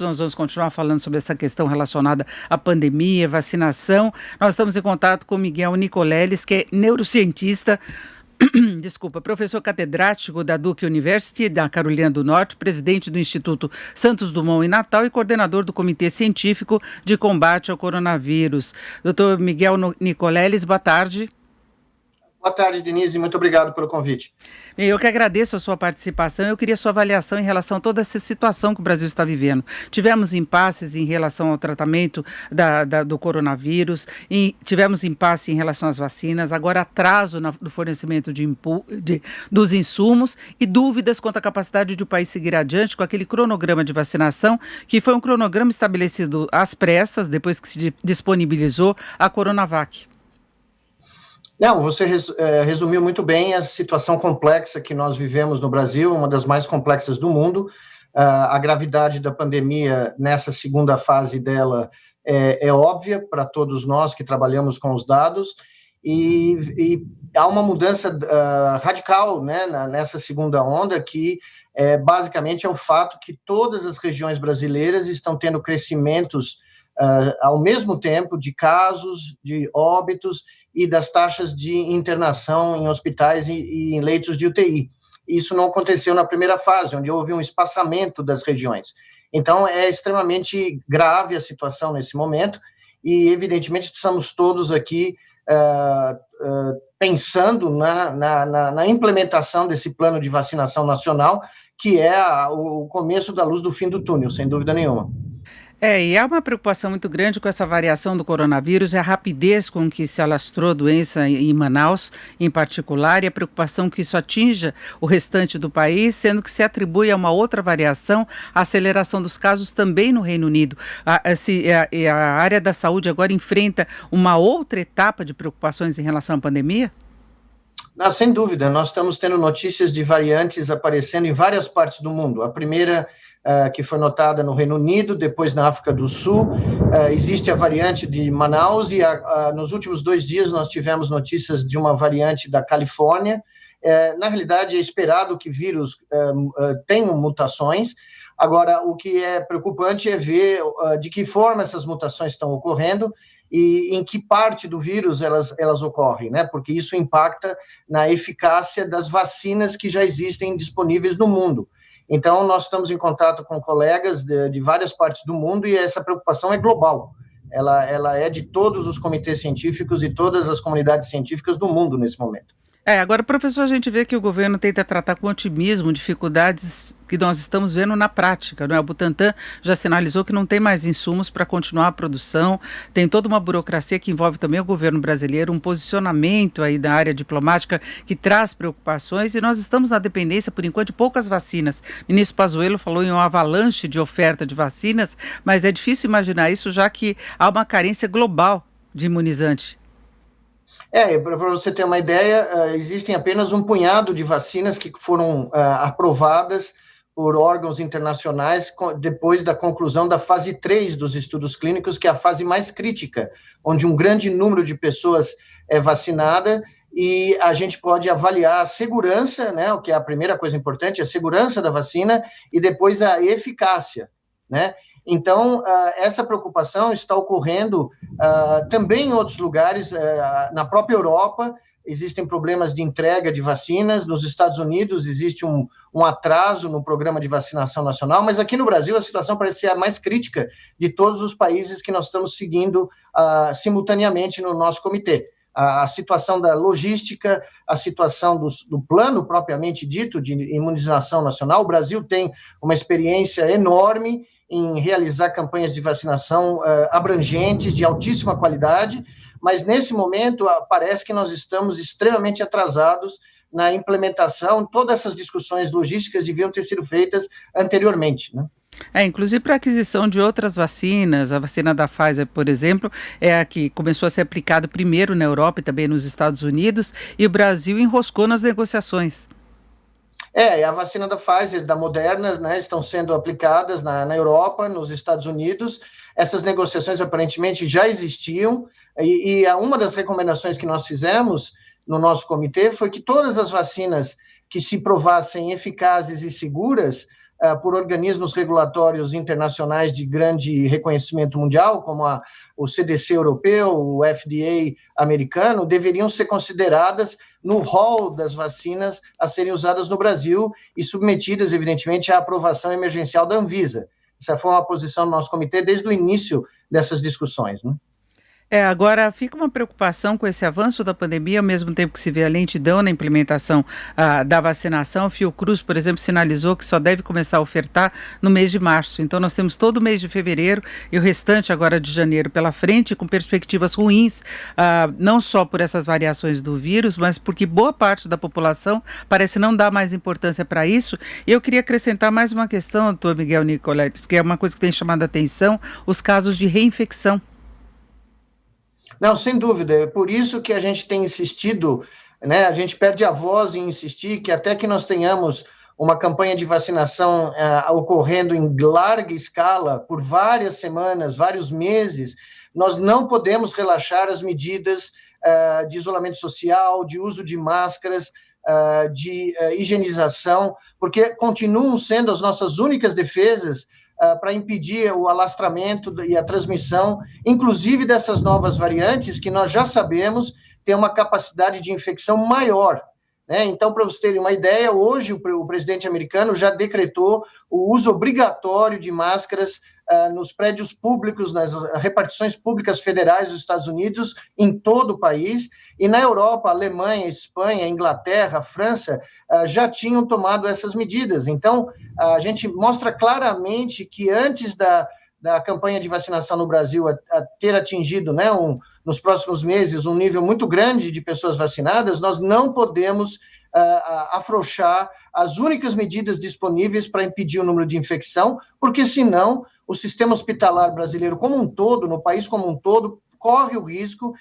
nós vamos continuar falando sobre essa questão relacionada à pandemia, vacinação. Nós estamos em contato com Miguel Nicoleles, que é neurocientista, desculpa, professor catedrático da Duke University, da Carolina do Norte, presidente do Instituto Santos Dumont em Natal e coordenador do Comitê Científico de Combate ao Coronavírus. Doutor Miguel Nicoleles, boa tarde. Boa tarde, Denise, muito obrigado pelo convite. Eu que agradeço a sua participação. Eu queria sua avaliação em relação a toda essa situação que o Brasil está vivendo. Tivemos impasses em relação ao tratamento do coronavírus, tivemos impasse em relação às vacinas, agora atraso no fornecimento dos insumos e dúvidas quanto à capacidade de o país seguir adiante com aquele cronograma de vacinação, que foi um cronograma estabelecido às pressas, depois que se disponibilizou a Coronavac. Não, você resumiu muito bem a situação complexa que nós vivemos no Brasil, uma das mais complexas do mundo. A gravidade da pandemia nessa segunda fase dela é óbvia para todos nós que trabalhamos com os dados, e há uma mudança radical, né, nessa segunda onda, que basicamente é o fato que todas as regiões brasileiras estão tendo crescimentos ao mesmo tempo de casos, de óbitos e das taxas de internação em hospitais e em leitos de UTI. Isso não aconteceu na primeira fase, onde houve um espaçamento das regiões. Então, é extremamente grave a situação nesse momento e, evidentemente, estamos todos aqui pensando na implementação desse plano de vacinação nacional, que é o começo da luz do fim do túnel, sem dúvida nenhuma. E há uma preocupação muito grande com essa variação do coronavírus e a rapidez com que se alastrou a doença em Manaus, em particular, e a preocupação que isso atinja o restante do país, sendo que se atribui a uma outra variação, a aceleração dos casos também no Reino Unido. A área da saúde agora enfrenta uma outra etapa de preocupações em relação à pandemia? Não, sem dúvida, nós estamos tendo notícias de variantes aparecendo em várias partes do mundo. A primeira, que foi notada no Reino Unido, depois na África do Sul, existe a variante de Manaus, e nos últimos 2 dias nós tivemos notícias de uma variante da Califórnia. Na realidade, é esperado que vírus tenham mutações. Agora, o que é preocupante é ver de que forma essas mutações estão ocorrendo e em que parte do vírus elas ocorrem, né? Porque isso impacta na eficácia das vacinas que já existem disponíveis no mundo. Então, nós estamos em contato com colegas de várias partes do mundo e essa preocupação é global. Ela é de todos os comitês científicos e todas as comunidades científicas do mundo nesse momento. Agora, professor, a gente vê que o governo tenta tratar com otimismo dificuldades que nós estamos vendo na prática, não é? O Butantan já sinalizou que não tem mais insumos para continuar a produção, tem toda uma burocracia que envolve também o governo brasileiro, um posicionamento aí da área diplomática que traz preocupações, e nós estamos na dependência, por enquanto, de poucas vacinas. O ministro Pazuello falou em uma avalanche de oferta de vacinas, mas é difícil imaginar isso, já que há uma carência global de imunizante. Para você ter uma ideia, existem apenas um punhado de vacinas que foram aprovadas por órgãos internacionais depois da conclusão da fase 3 dos estudos clínicos, que é a fase mais crítica, onde um grande número de pessoas é vacinada e a gente pode avaliar a segurança, né, o que é a primeira coisa importante, a segurança da vacina e depois a eficácia, né? Então, essa preocupação está ocorrendo também em outros lugares, na própria Europa, existem problemas de entrega de vacinas, nos Estados Unidos existe um atraso no programa de vacinação nacional, mas aqui no Brasil a situação parece ser a mais crítica de todos os países que nós estamos seguindo simultaneamente no nosso comitê. A situação da logística, a situação do plano propriamente dito de imunização nacional. O Brasil tem uma experiência enorme em realizar campanhas de vacinação abrangentes, de altíssima qualidade, mas nesse momento parece que nós estamos extremamente atrasados na implementação. Todas essas discussões logísticas deviam ter sido feitas anteriormente, né? Inclusive para a aquisição de outras vacinas, a vacina da Pfizer, por exemplo, é a que começou a ser aplicada primeiro na Europa e também nos Estados Unidos, e o Brasil enroscou nas negociações. A vacina da Pfizer, da Moderna, né, estão sendo aplicadas na Europa, nos Estados Unidos. Essas negociações aparentemente já existiam, e uma das recomendações que nós fizemos no nosso comitê foi que todas as vacinas que se provassem eficazes e seguras por organismos regulatórios internacionais de grande reconhecimento mundial, como o CDC europeu, o FDA americano, deveriam ser consideradas no rol das vacinas a serem usadas no Brasil e submetidas, evidentemente, à aprovação emergencial da Anvisa. Essa foi uma posição do nosso comitê desde o início dessas discussões, né? Agora fica uma preocupação com esse avanço da pandemia, ao mesmo tempo que se vê a lentidão na implementação da vacinação. A Fiocruz, por exemplo, sinalizou que só deve começar a ofertar no mês de março. Então nós temos todo o mês de fevereiro e o restante agora de janeiro pela frente, com perspectivas ruins, não só por essas variações do vírus, mas porque boa parte da população parece não dar mais importância para isso. E eu queria acrescentar mais uma questão, doutor Miguel Nicoletes, que é uma coisa que tem chamado a atenção, os casos de reinfecção. Não, sem dúvida, é por isso que a gente tem insistido, né, a gente perde a voz em insistir que até que nós tenhamos uma campanha de vacinação ocorrendo em larga escala por várias semanas, vários meses, nós não podemos relaxar as medidas de isolamento social, de uso de máscaras, de higienização, porque continuam sendo as nossas únicas defesas para impedir o alastramento e a transmissão, inclusive dessas novas variantes, que nós já sabemos têm uma capacidade de infecção maior, né? Então, para vocês terem uma ideia, hoje o presidente americano já decretou o uso obrigatório de máscaras nos prédios públicos, nas repartições públicas federais dos Estados Unidos, em todo o país, e na Europa, Alemanha, Espanha, Inglaterra, França, já tinham tomado essas medidas. Então, a gente mostra claramente que antes da campanha de vacinação no Brasil a ter atingido, né, nos próximos meses, um nível muito grande de pessoas vacinadas, nós não podemos afrouxar as únicas medidas disponíveis para impedir o número de infecção, porque senão o sistema hospitalar brasileiro como um todo, no país como um todo, corre o risco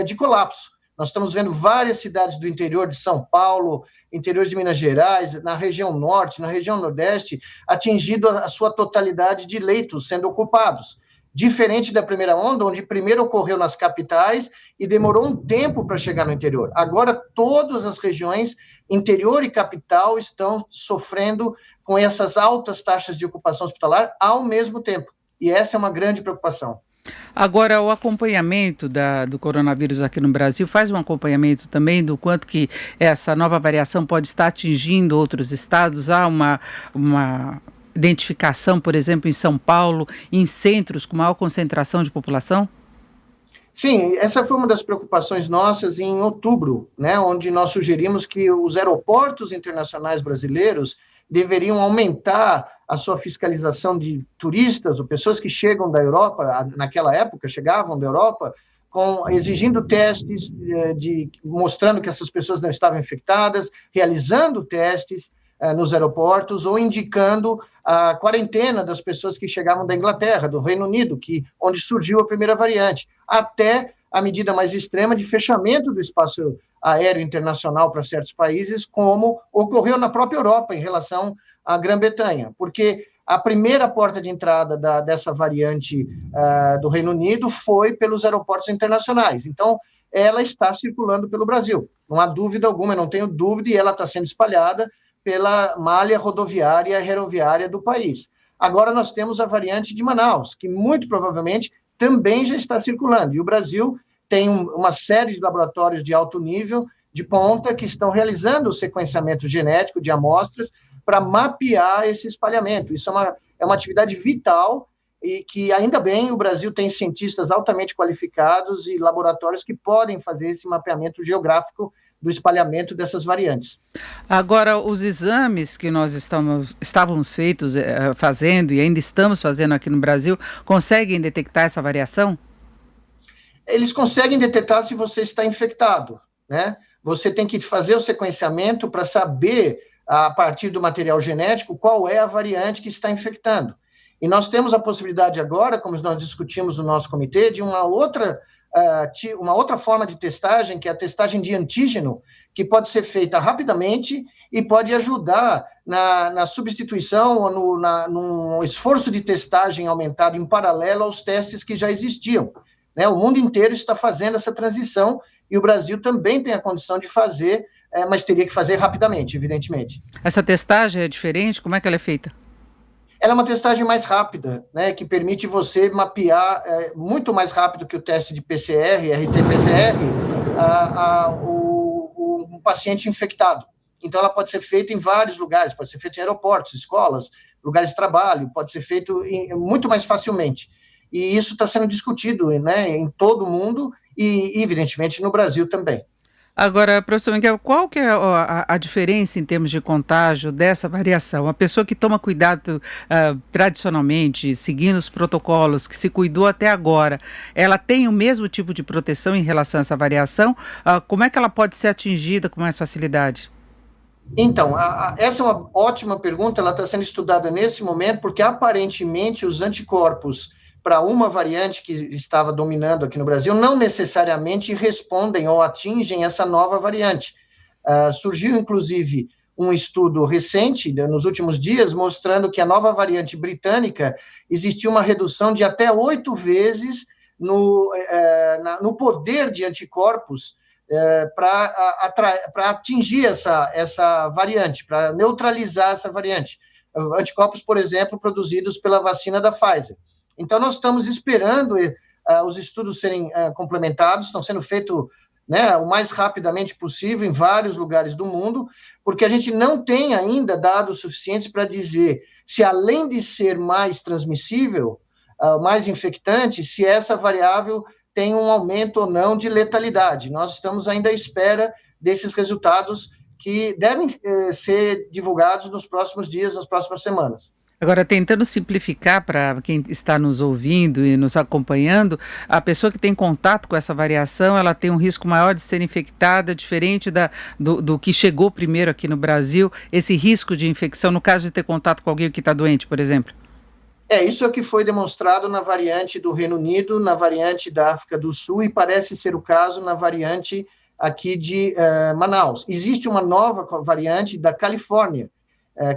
de colapso. Nós estamos vendo várias cidades do interior de São Paulo, interior de Minas Gerais, na região norte, na região nordeste, atingido a sua totalidade de leitos sendo ocupados. Diferente da primeira onda, onde primeiro ocorreu nas capitais e demorou um tempo para chegar no interior. Agora, todas as regiões, interior e capital, estão sofrendo com essas altas taxas de ocupação hospitalar ao mesmo tempo. E essa é uma grande preocupação. Agora, o acompanhamento do coronavírus aqui no Brasil faz um acompanhamento também do quanto que essa nova variação pode estar atingindo outros estados. Há uma identificação, por exemplo, em São Paulo, em centros com maior concentração de população? Sim, essa foi uma das preocupações nossas em outubro, né, onde nós sugerimos que os aeroportos internacionais brasileiros deveriam aumentar a sua fiscalização de turistas ou pessoas que chegam da Europa, naquela época chegavam da Europa, exigindo testes, mostrando que essas pessoas não estavam infectadas, realizando testes nos aeroportos ou indicando a quarentena das pessoas que chegavam da Inglaterra, do Reino Unido, onde surgiu a primeira variante, até a medida mais extrema de fechamento do espaço aéreo internacional para certos países, como ocorreu na própria Europa em relação à Grã-Bretanha, porque a primeira porta de entrada dessa variante do Reino Unido foi pelos aeroportos internacionais. Então, ela está circulando pelo Brasil. Não há dúvida alguma, eu não tenho dúvida, e ela está sendo espalhada pela malha rodoviária e aeroviária do país. Agora nós temos a variante de Manaus, que muito provavelmente também já está circulando. E o Brasil tem uma série de laboratórios de alto nível, de ponta, que estão realizando o sequenciamento genético de amostras para mapear esse espalhamento. Isso é uma atividade vital e que, ainda bem, o Brasil tem cientistas altamente qualificados e laboratórios que podem fazer esse mapeamento geográfico do espalhamento dessas variantes. Agora, os exames que nós estávamos fazendo e ainda estamos fazendo aqui no Brasil, conseguem detectar essa variação? Eles conseguem detectar se você está infectado, né? Você tem que fazer o sequenciamento para saber, a partir do material genético, qual é a variante que está infectando. E nós temos a possibilidade agora, como nós discutimos no nosso comitê, de uma outra forma de testagem, que é a testagem de antígeno, que pode ser feita rapidamente e pode ajudar na substituição ou num esforço de testagem aumentado em paralelo aos testes que já existiam, né? O mundo inteiro está fazendo essa transição e o Brasil também tem a condição de fazer, mas teria que fazer rapidamente, evidentemente. Essa testagem é diferente? Como é que ela é feita? Ela é uma testagem mais rápida, né, que permite você mapear muito mais rápido que o teste de PCR, RT-PCR, um paciente infectado. Então, ela pode ser feita em vários lugares, pode ser feita em aeroportos, escolas, lugares de trabalho, pode ser feito muito mais facilmente. E isso está sendo discutido, né, em todo o mundo e, evidentemente, no Brasil também. Agora, professor Miguel, qual que é a diferença em termos de contágio dessa variação? A pessoa que toma cuidado tradicionalmente, seguindo os protocolos, que se cuidou até agora, ela tem o mesmo tipo de proteção em relação a essa variação? Como é que ela pode ser atingida com mais facilidade? Então, essa é uma ótima pergunta, ela está sendo estudada nesse momento, porque aparentemente os anticorpos para uma variante que estava dominando aqui no Brasil não necessariamente respondem ou atingem essa nova variante. Surgiu, inclusive, um estudo recente, nos últimos dias, mostrando que a nova variante britânica existiu uma redução de até 8 vezes no poder de anticorpos para atingir essa variante, para neutralizar essa variante. Anticorpos, por exemplo, produzidos pela vacina da Pfizer. Então, nós estamos esperando os estudos serem complementados, estão sendo feitos, né, o mais rapidamente possível em vários lugares do mundo, porque a gente não tem ainda dados suficientes para dizer se, além de ser mais transmissível, mais infectante, se essa variável tem um aumento ou não de letalidade. Nós estamos ainda à espera desses resultados que devem ser divulgados nos próximos dias, nas próximas semanas. Agora, tentando simplificar para quem está nos ouvindo e nos acompanhando, a pessoa que tem contato com essa variação, ela tem um risco maior de ser infectada, diferente do que chegou primeiro aqui no Brasil, esse risco de infecção, no caso de ter contato com alguém que está doente, por exemplo? Isso é o que foi demonstrado na variante do Reino Unido, na variante da África do Sul, e parece ser o caso na variante aqui de Manaus. Existe uma nova variante da Califórnia,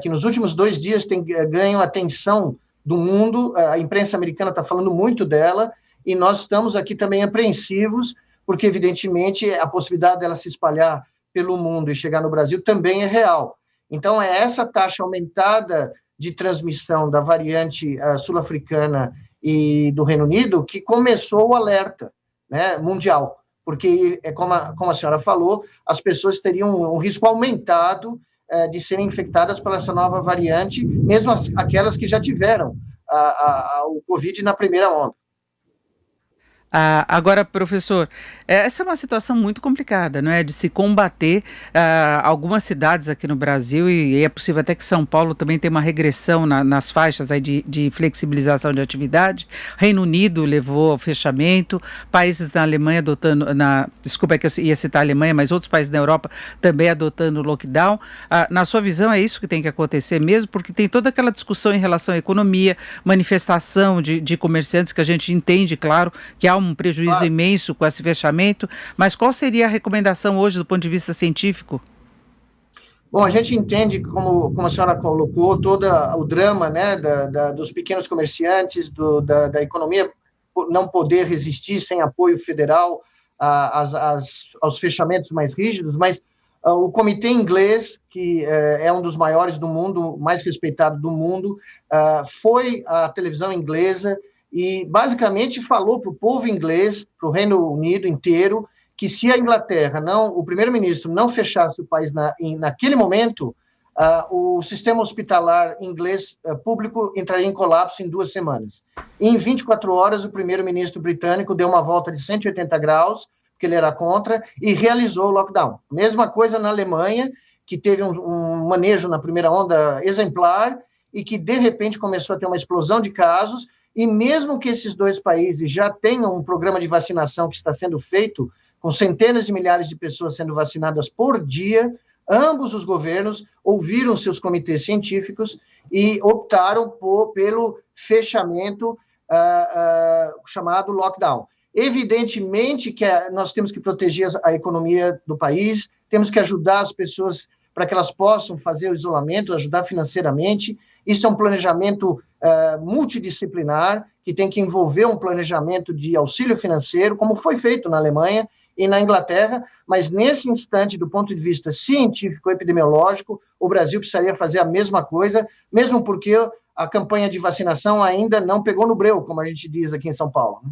que nos últimos 2 dias tem ganho atenção do mundo, a imprensa americana está falando muito dela, e nós estamos aqui também apreensivos, porque, evidentemente, a possibilidade dela se espalhar pelo mundo e chegar no Brasil também é real. Então, é essa taxa aumentada de transmissão da variante sul-africana e do Reino Unido que começou o alerta, né, mundial, porque, como a senhora falou, as pessoas teriam um risco aumentado de serem infectadas por essa nova variante, mesmo aquelas que já tiveram o Covid na primeira onda. Agora, professor, essa é uma situação muito complicada, não é? De se combater algumas cidades aqui no Brasil, e é possível até que São Paulo também tenha uma regressão nas faixas aí de flexibilização de atividade. Reino Unido levou ao fechamento, países na Alemanha desculpa, é que eu ia citar a Alemanha, mas outros países da Europa também adotando o lockdown. Na sua visão, é isso que tem que acontecer mesmo? Porque tem toda aquela discussão em relação à economia, manifestação de comerciantes, que a gente entende, claro, que há um prejuízo imenso com esse fechamento, mas qual seria a recomendação hoje do ponto de vista científico? Bom, a gente entende, como a senhora colocou, todo o drama, né, dos pequenos comerciantes, da economia não poder resistir sem apoio federal aos fechamentos mais rígidos, mas o comitê inglês, que é um dos maiores do mundo, mais respeitado do mundo, foi à televisão inglesa e basicamente falou para o povo inglês, para o Reino Unido inteiro, que se a Inglaterra, o primeiro-ministro não fechasse o país naquele momento, o sistema hospitalar inglês público entraria em colapso em 2 semanas. E em 24 horas, o primeiro-ministro britânico deu uma volta de 180 graus, porque ele era contra, e realizou o lockdown. Mesma coisa na Alemanha, que teve um manejo na primeira onda exemplar, e que, de repente, começou a ter uma explosão de casos. E mesmo que esses 2 países já tenham um programa de vacinação que está sendo feito, com centenas de milhares de pessoas sendo vacinadas por dia, ambos os governos ouviram seus comitês científicos e optaram pelo fechamento chamado lockdown. Evidentemente que nós temos que proteger a economia do país, temos que ajudar as pessoas para que elas possam fazer o isolamento, ajudar financeiramente. Isso é um planejamento multidisciplinar, que tem que envolver um planejamento de auxílio financeiro, como foi feito na Alemanha, e na Inglaterra, mas nesse instante, do ponto de vista científico-epidemiológico, o Brasil precisaria fazer a mesma coisa, mesmo porque a campanha de vacinação ainda não pegou no breu, como a gente diz aqui em São Paulo, né?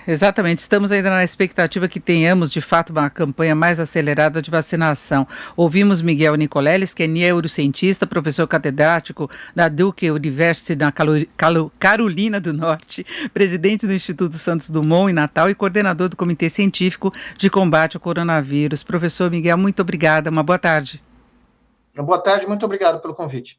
Exatamente. Estamos ainda na expectativa que tenhamos, de fato, uma campanha mais acelerada de vacinação. Ouvimos Miguel Nicoleles, que é neurocientista, professor catedrático da Duke University na Carolina do Norte, presidente do Instituto Santos Dumont em Natal e coordenador do Comitê Científico de Combate ao Coronavírus. Professor Miguel, muito obrigada. Uma boa tarde. Boa tarde, muito obrigado pelo convite.